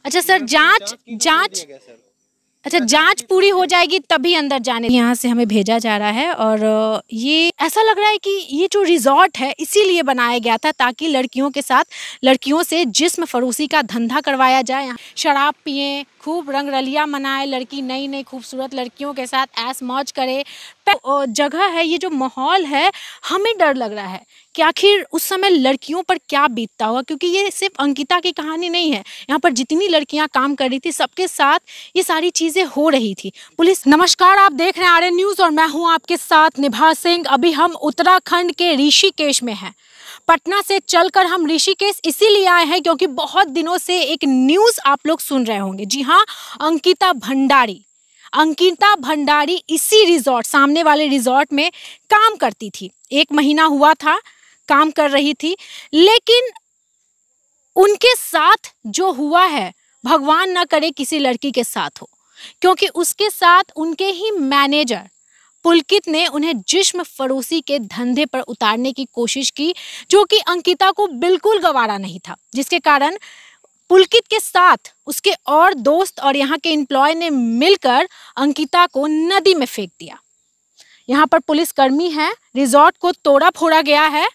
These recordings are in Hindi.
अच्छा सर, जांच जांच अच्छा जांच पूरी हो जाएगी तभी अंदर जाने यहाँ से हमें भेजा जा रहा है। और ये ऐसा लग रहा है कि ये जो रिजॉर्ट है इसीलिए बनाया गया था ताकि लड़कियों के साथ लड़कियों से जिस्म फरोशी का धंधा करवाया जाए। यहाँ शराब पिए, खूब रंगरलिया मनाए, लड़की नई नई खूबसूरत लड़कियों के साथ ऐश मौज करे। जगह है, ये जो माहौल है, हमें डर लग रहा है कि आखिर उस समय लड़कियों पर क्या बीतता होगा, क्योंकि ये सिर्फ अंकिता की कहानी नहीं है। यहाँ पर जितनी लड़कियाँ काम कर रही थी सबके साथ ये सारी चीज़ें हो रही थी। पुलिस नमस्कार, आप देख रहे हैं आर्यन न्यूज़ और मैं हूँ आपके साथ निभा सिंह। अभी हम उत्तराखंड के ऋषिकेश में हैं। पटना से चलकर हम ऋषिकेश इसीलिए आए हैं क्योंकि बहुत दिनों से एक न्यूज़ आप लोग सुन रहे होंगे। जी हाँ, अंकिता भंडारी इसी रिजॉर्ट, सामने वाले रिजॉर्ट में काम करती थी। 1 महीना हुआ था काम कर रही थी, लेकिन उनके साथ जो हुआ है, भगवान न करे किसी लड़की के साथ हो, क्योंकि उसके साथ उनके ही मैनेजर पुलकित ने उन्हें जिस्म फरोशी के धंधे पर उतारने की कोशिश की, जो कि अंकिता को बिल्कुल गवारा नहीं था, जिसके कारण पुलकित के साथ उसके और दोस्त और यहाँ के एम्प्लॉय ने मिलकर अंकिता को नदी में फेंक दिया। यहाँ पर पुलिसकर्मी हैं, रिजॉर्ट को तोड़ा फोड़ा गया है,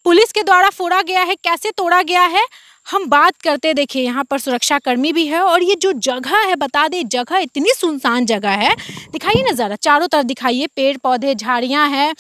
पुलिस के द्वारा फोड़ा गया है। कैसे तोड़ा गया है हम बात करते। देखिए यहाँ पर सुरक्षा कर्मी भी है और ये जो जगह है, बता दें जगह इतनी सुनसान जगह है। दिखाइए ना ज़रा, चारों तरफ दिखाइए, पेड़ पौधे झाड़ियाँ हैं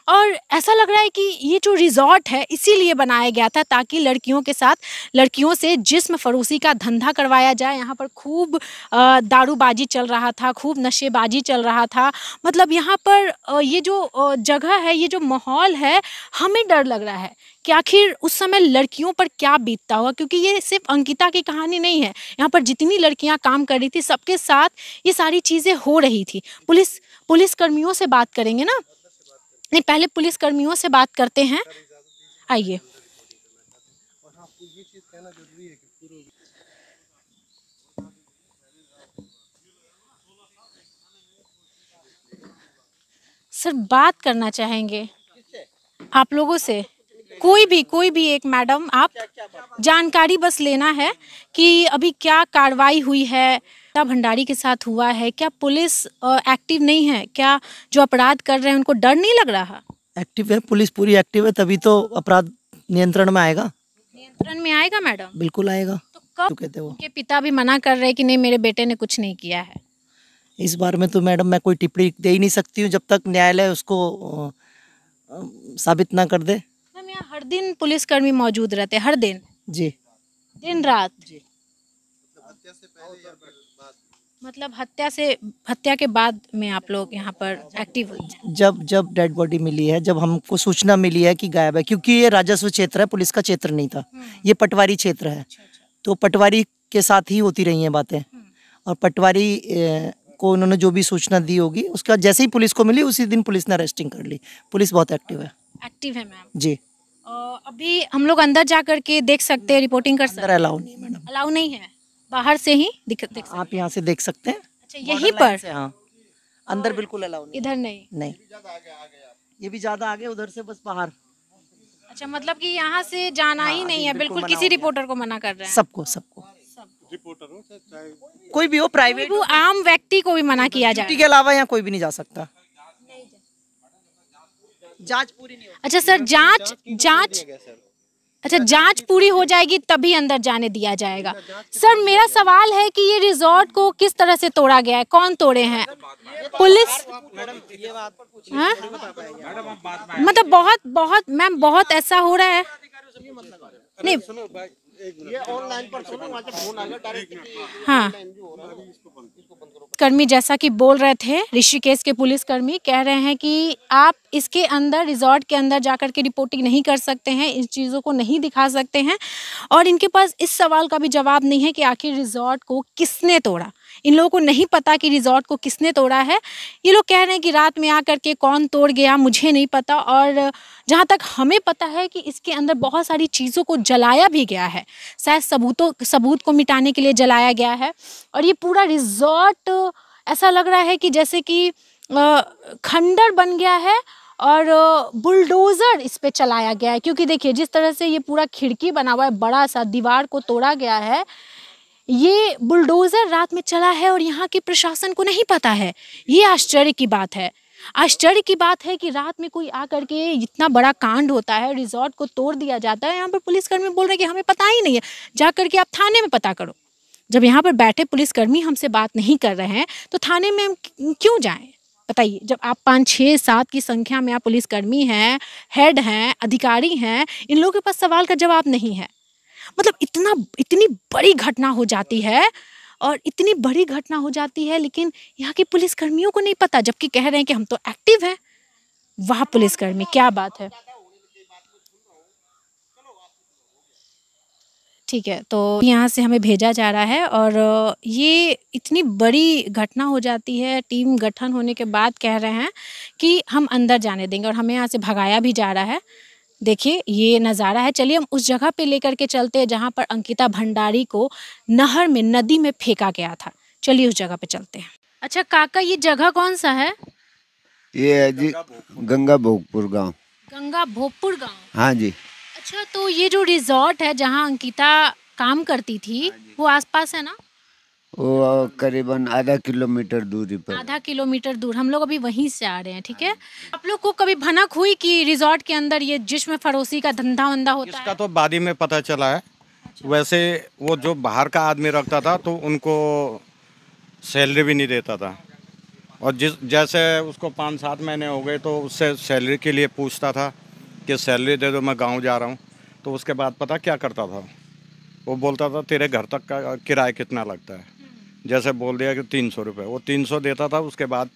और ऐसा लग रहा है कि ये जो रिजॉर्ट है इसीलिए बनाया गया था ताकि लड़कियों के साथ लड़कियों से जिस्म फरोशी का धंधा करवाया जाए। यहाँ पर खूब दारूबाजी चल रहा था, खूब नशेबाजी चल रहा था। मतलब यहाँ पर ये जो जगह है, ये जो माहौल है, हमें डर लग रहा है कि आखिर उस समय लड़कियों पर क्या बीतता होगा, क्योंकि ये सिर्फ अंकिता की कहानी नहीं है। यहाँ पर जितनी लड़कियाँ काम कर रही थी सबके साथ ये सारी चीज़ें हो रही थी। पुलिस कर्मियों से बात करेंगे ना, नहीं पहले पुलिस कर्मियों से बात करते हैं, आइए। सर बात करना चाहेंगे आप लोगों से, कोई भी एक मैडम, आप जानकारी बस लेना है कि अभी क्या कार्रवाई हुई है, क्या भंडारी के साथ हुआ है, क्या पुलिस एक्टिव नहीं है, क्या जो अपराध कर रहे हैं उनको डर नहीं लग रहा? एक्टिव है, पुलिस पूरी एक्टिव है, तभी तो अपराध नियंत्रण में आएगा। नियंत्रण में आएगा मैडम? बिल्कुल आएगा। तो कब? तो कहते हो उनके पिता भी मना कर रहे हैं कि नहीं मेरे बेटे ने कुछ नहीं किया है। इस बारे में तो मैडम मैं कोई टिप्पणी दे ही नहीं सकती हूँ जब तक न्यायालय उसको साबित ना कर दे। मैम यहाँ हर दिन पुलिसकर्मी मौजूद रहते हैं, हर दिन? जी, दिन रात जी। मतलब हत्या के बाद में आप लोग यहाँ पर एक्टिव? जब डेड बॉडी मिली है, जब हमको सूचना मिली है कि गायब है, क्योंकि ये राजस्व क्षेत्र है, पुलिस का क्षेत्र नहीं था, ये पटवारी क्षेत्र है। तो पटवारी के साथ ही होती रही हैं बातें, और पटवारी को उन्होंने जो भी सूचना दी होगी उसका जैसे ही पुलिस को मिली उसी दिन पुलिस ने अरेस्टिंग कर ली। पुलिस बहुत एक्टिव है। एक्टिव है मैम जी। अभी हम लोग अंदर जा करके देख सकते हैं, रिपोर्टिंग कर सकते अंदर अलाउ नहीं मैडम। अलाउ नहीं है, बाहर से ही देख सकते हैं। आप यहाँ से देख सकते हैं। अच्छा यहीं पर? हाँ, अंदर बिल्कुल अलाउ नहीं। इधर नहीं? नहीं, ये भी ज्यादा आगे, उधर से बस बाहर। अच्छा मतलब कि यहाँ से जाना ही नहीं है, बिल्कुल किसी रिपोर्टर को मना कर रहे हैं? सबको रिपोर्टर हो चाहे कोई भी हो, प्राइवेट वो आम व्यक्ति को भी मना किया जाए? के अलावा यहाँ कोई भी नहीं जा सकता। जांच पूरी नहीं होती। अच्छा सर, जांच पूरी हो जाएगी तभी अंदर जाने दिया जाएगा। सर मेरा सवाल है कि ये रिजॉर्ट को किस तरह से तोड़ा गया है, कौन तोड़े हैं? पुलिस? हाँ? मतलब बहुत ऐसा हो रहा है। नहीं ये ऑनलाइन पर सुनो, मुझे फोन आ गया डायरेक्ट। हाँ, कर्मी जैसा कि बोल रहे थे, ऋषिकेश के पुलिस कर्मी कह रहे हैं कि आप इसके अंदर, रिजॉर्ट के अंदर जाकर के रिपोर्टिंग नहीं कर सकते हैं, इन चीज़ों को नहीं दिखा सकते हैं, और इनके पास इस सवाल का भी जवाब नहीं है कि आखिर रिजॉर्ट को किसने तोड़ा। इन लोगों को नहीं पता कि रिजॉर्ट को किसने तोड़ा है। ये लोग कह रहे हैं कि रात में आकर के कौन तोड़ गया मुझे नहीं पता, और जहाँ तक हमें पता है कि इसके अंदर बहुत सारी चीज़ों को जलाया भी गया है, शायद सबूत को मिटाने के लिए जलाया गया है। और ये पूरा रिजॉर्ट ऐसा लग रहा है कि जैसे कि खंडर बन गया है और बुलडोज़र इस पे चलाया गया है, क्योंकि देखिए जिस तरह से ये पूरा खिड़की बना हुआ है, बड़ा सा दीवार को तोड़ा गया है, ये बुलडोजर रात में चला है और यहाँ के प्रशासन को नहीं पता है। ये आश्चर्य की बात है। आश्चर्य की बात है कि रात में कोई आकर के इतना बड़ा कांड होता है, रिजॉर्ट को तोड़ दिया जाता है। यहाँ पर पुलिसकर्मी बोल रहे हैं कि हमें पता ही नहीं है, जा करके आप थाने में पता करो। जब यहाँ पर बैठे पुलिसकर्मी हमसे बात नहीं कर रहे हैं तो थाने में हम क्यों जाएं? बताइए, जब आप 5, 6, 7 की संख्या में आप पुलिसकर्मी हैं, हेड हैं, अधिकारी हैं, इन लोगों के पास सवाल का जवाब नहीं है। मतलब इतनी बड़ी घटना हो जाती है और इतनी बड़ी घटना हो जाती है, लेकिन यहाँ के पुलिसकर्मियों को नहीं पता, जबकि कह रहे हैं कि हम तो एक्टिव हैं। वाह पुलिसकर्मी, क्या बात है। ठीक है, तो यहाँ से हमें भेजा जा रहा है और ये इतनी बड़ी घटना हो जाती है। टीम गठन होने के बाद कह रहे हैं कि हम अंदर जाने देंगे और हमें यहाँ से भगाया भी जा रहा है। देखिए ये नज़ारा है। चलिए हम उस जगह पे लेकर के चलते हैं जहाँ पर अंकिता भंडारी को नहर में, नदी में फेंका गया था। चलिए उस जगह पे चलते हैं। अच्छा काका, ये जगह कौन सा है? ये है जी गंगा भोगपुर गांव। गंगा भोगपुर गाँव। हाँ जी। अच्छा, तो ये जो रिजॉर्ट है जहाँ अंकिता काम करती थी वो आसपास है ना? वो करीबन आधा किलोमीटर दूरी पर। आधा किलोमीटर दूर। हम लोग अभी वहीं से आ रहे हैं। ठीक है, आप लोग को कभी भनक हुई कि रिजॉर्ट के अंदर ये जिस्म फरोशी का धंधा वंदा होता इसका है? तो बाद ही में पता चला है। वैसे वो जो बाहर का आदमी रखता था तो उनको सैलरी भी नहीं देता था, और जैसे उसको 5-7 महीने हो गए तो उससे सैलरी के लिए पूछता था कि सैलरी दे दो, मैं गांव जा रहा हूँ। तो उसके बाद पता क्या करता था, वो बोलता था तेरे घर तक का किराया कितना लगता है। जैसे बोल दिया कि 300 रुपये, वो 300 देता था, उसके बाद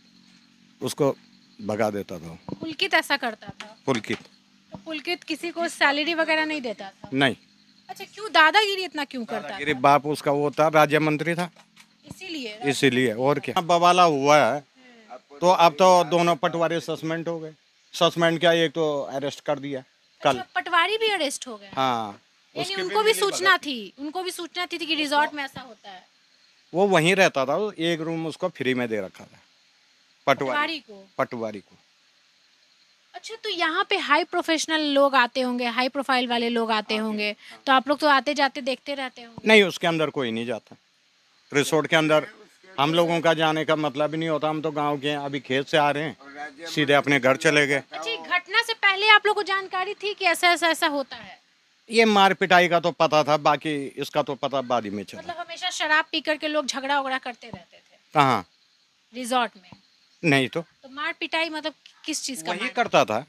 उसको भगा देता था। पुलकित ऐसा करता था? पुलकित। तो पुलकित किसी को सैलरी वगैरह नहीं देता था? नहीं। अच्छा, क्यों दादागिरी इतना क्यों करता मेरे था? बाप उसका वो था, राज्य मंत्री था, इसीलिए। और क्या बवाला हुआ है। तो अब तो दोनों पटवारी सस्पेंड हो गए। सस्पेंड क्या, एक तो अरेस्ट कर दिया कल। अच्छा, पटवारी भी अरेस्ट हो गए? हाँ, यानी उनको भी सूचना थी, कि रिजॉर्ट में ऐसा होता है। वो वहीं रहता था, एक रूम उसको फ्री में दे रखा था पटवारी पटवारी को। अच्छा, तो यहाँ पे हाई प्रोफेशनल लोग आते होंगे, हाई प्रोफाइल वाले लोग आते होंगे, तो आप लोग तो आते जाते देखते रहते होंगे? नहीं, उसके अंदर कोई नहीं जाता। रिसोर्ट के अंदर हम लोगों का जाने का मतलब ही नहीं होता। हम तो गांव के हैं, अभी खेत से आ रहे हैं, सीधे अपने घर चले गए। अच्छा, घटना से पहले आप लोग को जानकारी थी कि ऐसा होता है? ये मार पिटाई का तो पता था, बाकी इसका तो पता बाद ही में चला। मतलब हमेशा शराब पी करके लोग झगड़ा वगड़ा करते रहते थे कहाँ? रिजॉर्ट में? नहीं तो मार पिटाई मतलब किस चीज का? वही करता था,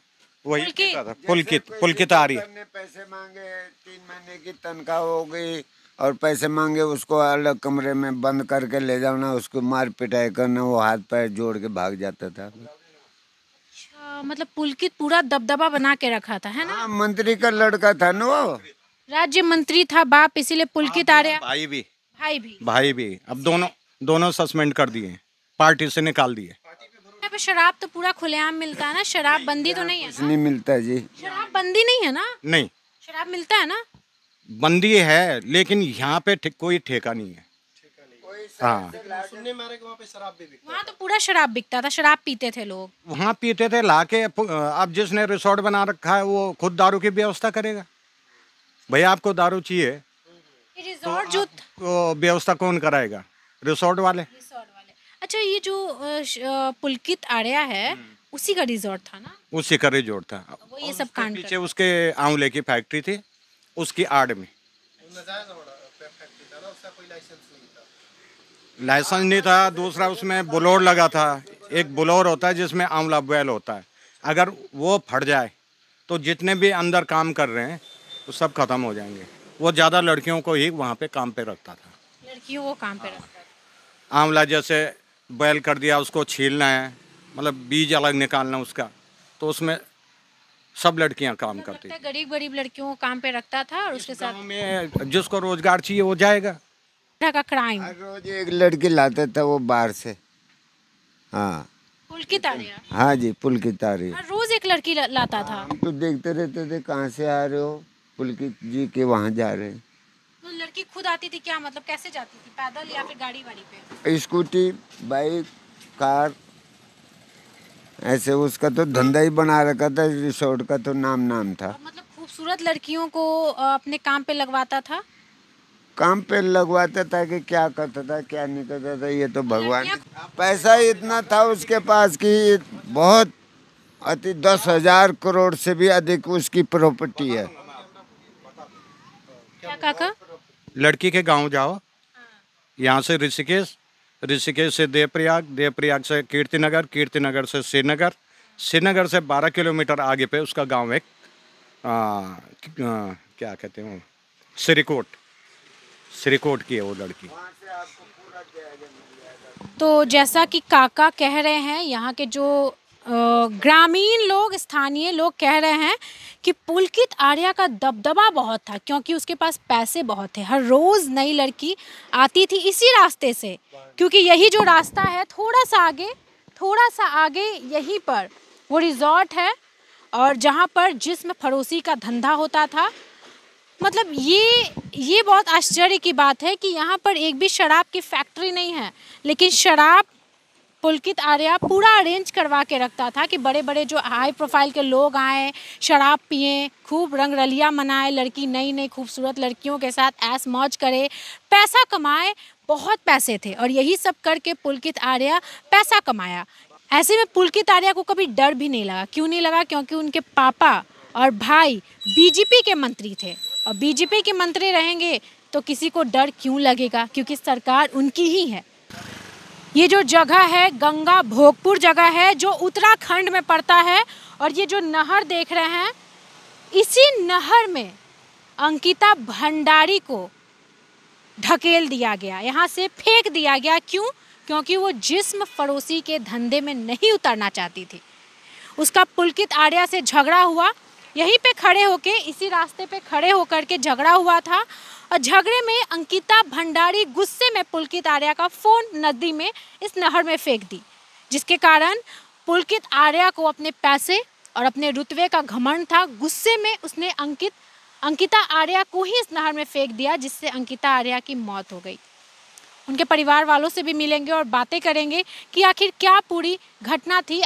वही पुलकित? करता था। पुलकित आ रही है। पैसे मांगे, 3 महीने की तनख्वाह हो गई और पैसे मांगे, उसको अलग कमरे में बंद करके ले जाना, उसको मार पिटाई करना, वो हाथ पैर जोड़ के भाग जाता था। अच्छा, मतलब पुलकित पूरा दबदबा बना के रखा था, है ना? हाँ, मंत्री का लड़का था ना वो। राज्य मंत्री था बाप, इसीलिए पुलकित आ रहा। भाई भी अब दोनों सस्पेंड कर दिए, पार्टी से निकाल दिए। यहाँ पे शराब तो पूरा खुलेआम मिलता है ना? शराब बंदी तो नहीं है ना? नहीं मिलता जी। शराब बंदी नहीं है ना? नहीं, शराब मिलता है ना? बंदी है, लेकिन यहाँ पे कोई ठेका नहीं है। हाँ, वहाँ तो पूरा शराब बिकता था, शराब पीते थे लोग। वहाँ पीते थे लाके। अब जिसने रिसोर्ट बना रखा है वो खुद दारू की व्यवस्था करेगा। भैया आपको दारू चाहिए, ये रिजॉर्ट जो तो व्यवस्था कौन कराएगा? रिसोर्ट वाले। अच्छा, ये जो पुलकित आर्या है उसी का रिजॉर्ट था ना? उसी का रिजोर्ट था। वो ये सब कांड पीछे उसके आंवले की फैक्ट्री थी, उसकी आड़ में। लाइसेंस नहीं था। दूसरा उसमें ब्लोर लगा था। एक ब्लोर होता है जिसमें आंवला बेल होता है, अगर वो फट जाए तो जितने भी अंदर काम कर रहे हैं वो सब खत्म हो जाएंगे। वो ज़्यादा लड़कियों को ही वहाँ पे काम पे रखता था। लड़कियों को काम पे रखता था? आंवला जैसे बेल कर दिया, उसको छीलना है, मतलब बीज अलग निकालना उसका, तो उसमें सब लड़कियां काम करती थी। गरीब लड़कियों को काम पे रखता था और उसके साथ में जिसको रोजगार चाहिए वो जाएगा। का क्राइम। रोज एक लड़की लाता था वो बाहर से। हाँ, पुलकित आर्या? हाँ जी, पुलकित आ रही है। रोज एक लड़की लाता था? हम तो देखते रहते थे, कहाँ से आ रहे हो? पुलकित जी के वहाँ जा रहे हैं। तो लड़की खुद आती थी क्या, मतलब कैसे जाती थी, पैदल या फिर गाड़ी वाड़ी पे? स्कूटी, बाइक, कार, ऐसे उसका तो धंधा ही बना रखा था। रिसोर्ट का तो नाम था। मतलब खूबसूरत लड़कियों को अपने काम पे लगवाता था? काम पे लगवाता था कि क्या करता था क्या नहीं करता था, ये तो भगवान। पैसा इतना था उसके पास कि बहुत अति 10,000 करोड़ से भी अधिक उसकी प्रॉपर्टी है। क्या काका? लड़की के गांव जाओ, यहाँ से ऋषिकेश, ऋषिकेश से देवप्रयाग, देवप्रयाग से कीर्तिनगर, कीर्तिनगर से श्रीनगर, श्रीनगर से 12 किलोमीटर आगे पे उसका गांव एक क्या कहते हैं, श्रीकोट, श्रीकोट की है वो लड़की। तो जैसा कि काका कह रहे हैं, यहाँ के जो ग्रामीण लोग, स्थानीय लोग कह रहे हैं कि पुलकित आर्या का दबदबा बहुत था, क्योंकि उसके पास पैसे बहुत थे। हर रोज़ नई लड़की आती थी इसी रास्ते से, क्योंकि यही जो रास्ता है थोड़ा सा आगे यहीं पर वो रिजॉर्ट है, और जहाँ पर जिस्म फरोशी का धंधा होता था। मतलब ये बहुत आश्चर्य की बात है कि यहाँ पर एक भी शराब की फैक्ट्री नहीं है, लेकिन शराब पुलकित आर्या पूरा अरेंज करवा के रखता था कि बड़े बड़े जो हाई प्रोफाइल के लोग आए, शराब पिए, खूब रंगरलिया मनाए, लड़की नई नई खूबसूरत लड़कियों के साथ ऐश मौज करे, पैसा कमाए। बहुत पैसे थे और यही सब करके पुलकित आर्या पैसा कमाया। ऐसे में पुलकित आर्या को कभी डर भी नहीं लगा। क्यों नहीं लगा? क्योंकि उनके पापा और भाई बीजेपी के मंत्री थे, और बीजेपी के मंत्री रहेंगे तो किसी को डर क्यों लगेगा, क्योंकि सरकार उनकी ही है। ये जो जगह है गंगा भोगपुर जगह है, जो उत्तराखंड में पड़ता है, और ये जो नहर देख रहे हैं, इसी नहर में अंकिता भंडारी को ढकेल दिया गया, यहाँ से फेंक दिया गया। क्यों? क्योंकि वो जिस्म फरोशी के धंधे में नहीं उतरना चाहती थी। उसका पुलकित आर्या से झगड़ा हुआ, यहीं पे खड़े होके, इसी रास्ते पे खड़े होकर के झगड़ा हुआ था, और झगड़े में अंकिता भंडारी गुस्से में पुलकित आर्या का फ़ोन नदी में, इस नहर में फेंक दी, जिसके कारण पुलकित आर्या को अपने पैसे और अपने रुतबे का घमंड था। गुस्से में उसने अंकिता आर्या को ही इस नहर में फेंक दिया, जिससे अंकिता आर्या की मौत हो गई। उनके परिवार वालों से भी मिलेंगे और बातें करेंगे कि आखिर क्या पूरी घटना थी,